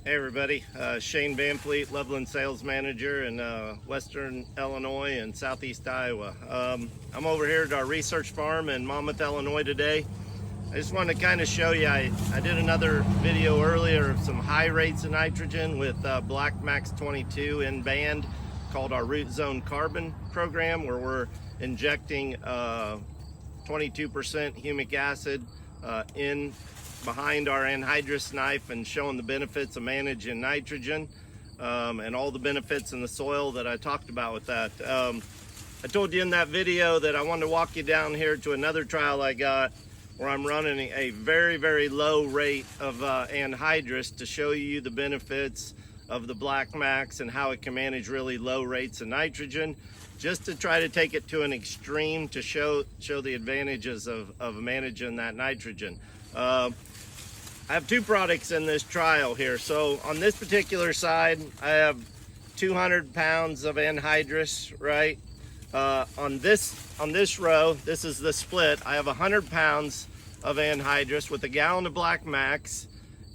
Hey everybody, Shane Van Fleet, Loveland Sales Manager in Western Illinois and Southeast Iowa. I'm over here at our research farm in Monmouth, Illinois today. I just wanted to kind of show you, I did another video earlier of some high rates of nitrogen with BlackMax22 in band called our RootZone carbon program, where we're injecting 22% humic acid in behind our anhydrous knife and showing the benefits of managing nitrogen and all the benefits in the soil that I talked about with that. I told you in that video that I wanted to walk you down here to another trial I got where I'm running a very, very low rate of anhydrous to show you the benefits of the BlackMax and how it can manage really low rates of nitrogen, just to try to take it to an extreme to show the advantages of managing that nitrogen. I have two products in this trial here. So on this particular side, I have 200 pounds of anhydrous, right? On this row, this is the split. I have 100 pounds of anhydrous with a gallon of BlackMax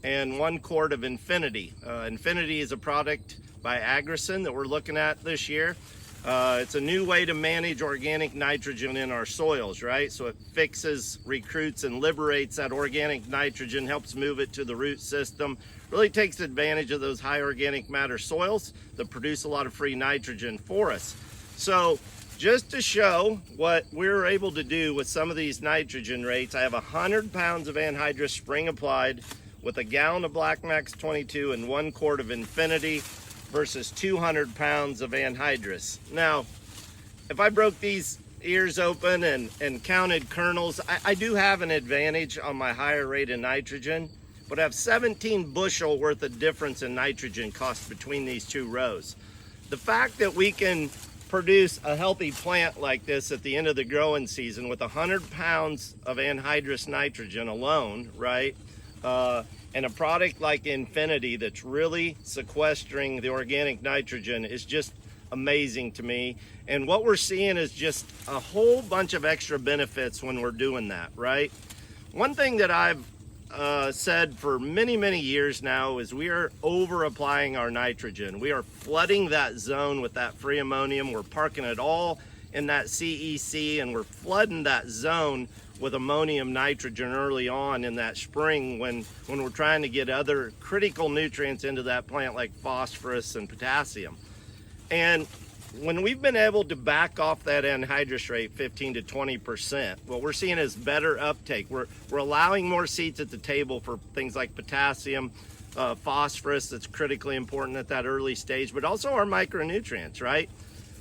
and 1 quart of N-Finity. N-Finity is a product by Agrison that we're looking at this year. It's a new way to manage organic nitrogen in our soils, right? So it fixes, recruits, and liberates that organic nitrogen, helps move it to the root system, really takes advantage of those high organic matter soils that produce a lot of free nitrogen for us. So just to show what we're able to do with some of these nitrogen rates, I have 100 pounds of anhydrous spring applied with a gallon of BlackMax22 and 1 quart of N-Finity versus 200 pounds of anhydrous. Now, if I broke these ears open and counted kernels, I do have an advantage on my higher rate of nitrogen, but I have 17 bushel worth of difference in nitrogen cost between these two rows. The fact that we can produce a healthy plant like this at the end of the growing season with 100 pounds of anhydrous nitrogen alone, right? And a product like N-Finity that's really sequestering the organic nitrogen is just amazing to me. And what we're seeing is just a whole bunch of extra benefits when we're doing that, right? One thing that I've said for many, many years now is we are over applying our nitrogen. We are flooding that zone with that free ammonium. We're parking it all in that CEC and we're flooding that zone with ammonium nitrogen early on in that spring when we're trying to get other critical nutrients into that plant like phosphorus and potassium. And when we've been able to back off that anhydrous rate 15 to 20%, what we're seeing is better uptake. We're allowing more seats at the table for things like potassium, phosphorus that's critically important at that early stage, but also our micronutrients, right?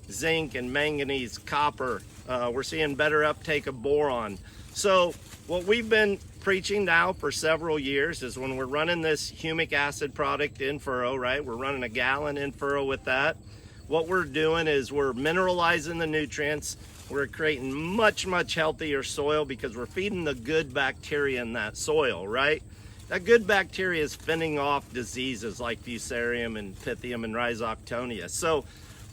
Zinc and manganese, copper. We're seeing better uptake of boron. So what we've been preaching now for several years is when we're running this humic acid product in furrow, right? We're running a gallon in furrow with that. What we're doing is we're mineralizing the nutrients. We're creating much, much healthier soil because we're feeding the good bacteria in that soil, right? That good bacteria is fending off diseases like Fusarium and Pythium and Rhizoctonia. So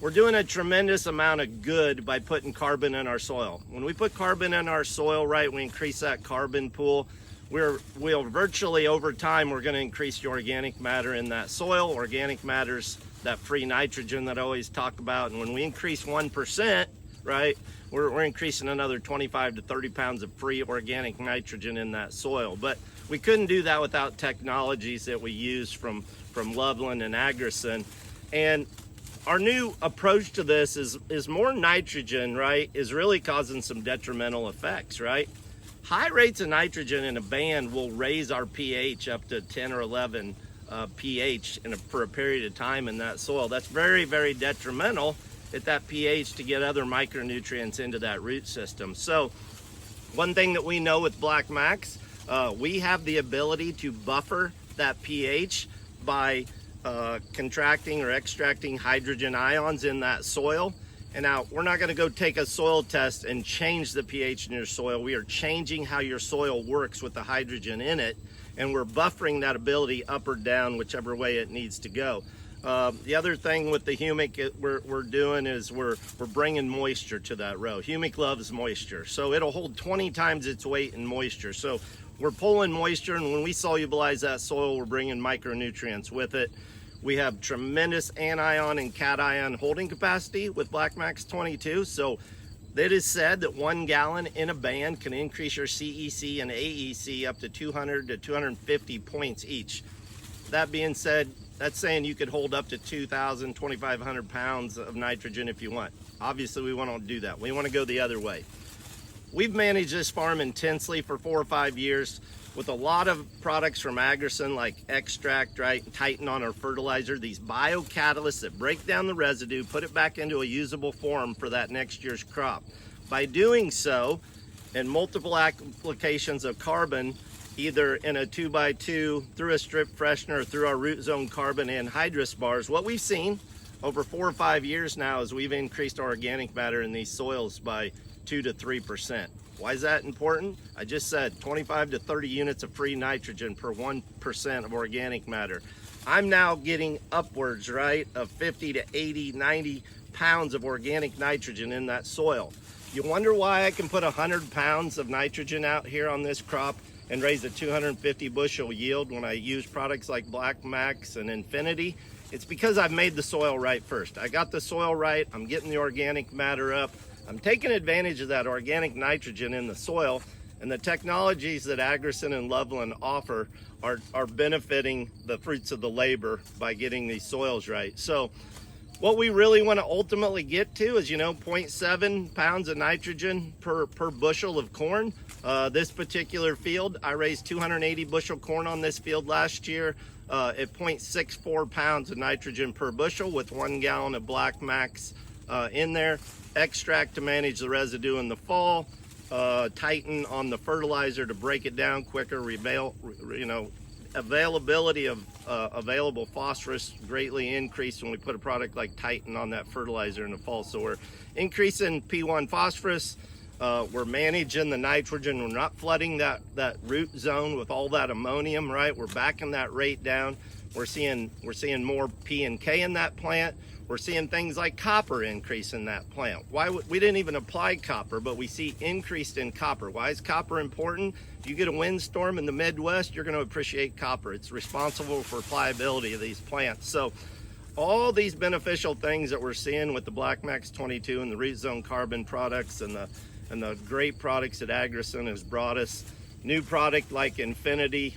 we're doing a tremendous amount of good by putting carbon in our soil. When we put carbon in our soil, right, we increase that carbon pool. We'll virtually over time, we're gonna increase the organic matter in that soil. Organic matter's that free nitrogen that I always talk about. And when we increase 1%, right, we're increasing another 25 to 30 pounds of free organic nitrogen in that soil. But we couldn't do that without technologies that we use from Loveland and Agrison. And our new approach to this is more nitrogen, right, is really causing some detrimental effects, right? High rates of nitrogen in a band will raise our pH up to 10 or 11 pH for a period of time in that soil. That's very, very detrimental at that pH to get other micronutrients into that root system. So one thing that we know with BlackMax, we have the ability to buffer that pH by contracting or extracting hydrogen ions in that soil. And now we're not going to go take a soil test and change the pH in your soil. We are changing how your soil works with the hydrogen in it, and we're buffering that ability up or down, whichever way it needs to go. The other thing with the humic we're doing is we're bringing moisture to that row. Humic loves moisture, so it'll hold 20 times its weight in moisture. So we're pulling moisture, and when we solubilize that soil, we're bringing micronutrients with it. We have tremendous anion and cation holding capacity with BlackMax22. So it is said that 1 gallon in a band can increase your CEC and AEC up to 200 to 250 points each. That being said, that's saying you could hold up to 2,000, 2,500 pounds of nitrogen if you want. Obviously, we want to do that. We want to go the other way. We've managed this farm intensely for 4 or 5 years with a lot of products from Agrison like Extract, right, Titan on our fertilizer, these biocatalysts that break down the residue, put it back into a usable form for that next year's crop. By doing so, in multiple applications of carbon, either in a 2x2, through a strip freshener, or through our RootZone carbon anhydrous bars, what we've seen over 4 or 5 years now is we've increased our organic matter in these soils by 2 to 3%. Why is that important? I just said 25 to 30 units of free nitrogen per 1% of organic matter. I'm now getting upwards, right, of 50 to 80, 90 pounds of organic nitrogen in that soil. You wonder why I can put 100 pounds of nitrogen out here on this crop and raise a 250 bushel yield when I use products like BlackMax and N-Finity? It's because I've made the soil right first. I got the soil right, I'm getting the organic matter up, I'm taking advantage of that organic nitrogen in the soil, and the technologies that Agrison and Loveland offer are benefiting the fruits of the labor by getting these soils right. So what we really want to ultimately get to is, 0.7 pounds of nitrogen per bushel of corn. This particular field, I raised 280 bushel corn on this field last year at 0.64 pounds of nitrogen per bushel with 1 gallon of BlackMax in there. Extract to manage the residue in the fall, Titan on the fertilizer to break it down quicker, availability of available phosphorus greatly increased when we put a product like Titan on that fertilizer in the fall. So we're increasing P1 phosphorus, we're managing the nitrogen, we're not flooding that root zone with all that ammonium, right? We're backing that rate down. We're seeing more P and K in that plant. We're seeing things like copper increase in that plant. We didn't even apply copper, but we see increased in copper. Why is copper important? If you get a windstorm in the Midwest, you're going to appreciate copper. It's responsible for pliability of these plants. So all these beneficial things that we're seeing with the BlackMax22 and the RootZone carbon products and the great products that Agrison has brought us, new product like N-Finity,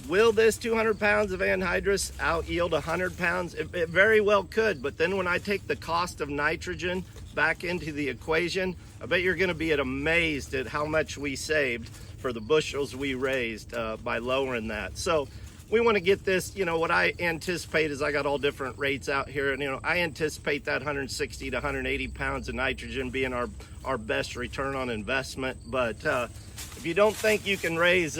will this 200 pounds of anhydrous out yield 100 pounds? It very well could, but then when I take the cost of nitrogen back into the equation, I bet you're gonna be amazed at how much we saved for the bushels we raised by lowering that. So we wanna get this, what I anticipate is I got all different rates out here, and I anticipate that 160 to 180 pounds of nitrogen being our best return on investment. But if you don't think you can raise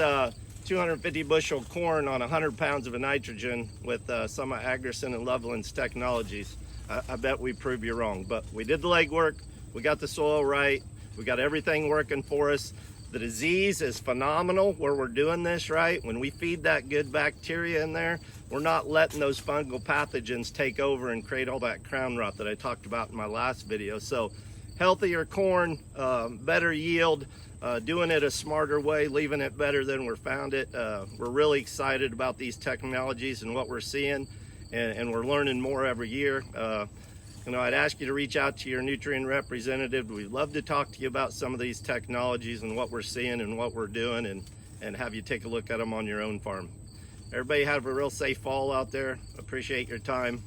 250 bushel corn on 100 pounds of nitrogen with some of Agrison and Loveland's technologies, I bet we prove you wrong. But we did the legwork, we got the soil right, we got everything working for us. The disease is phenomenal where we're doing this right. When we feed that good bacteria in there, we're not letting those fungal pathogens take over and create all that crown rot that I talked about in my last video. So healthier corn, better yield, doing it a smarter way, leaving it better than we found it. We're really excited about these technologies and what we're seeing, and we're learning more every year. I'd ask you to reach out to your nutrient representative. We'd love to talk to you about some of these technologies and what we're seeing and what we're doing, and have you take a look at them on your own farm. Everybody have a real safe fall out there. Appreciate your time.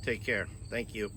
Take care. Thank you.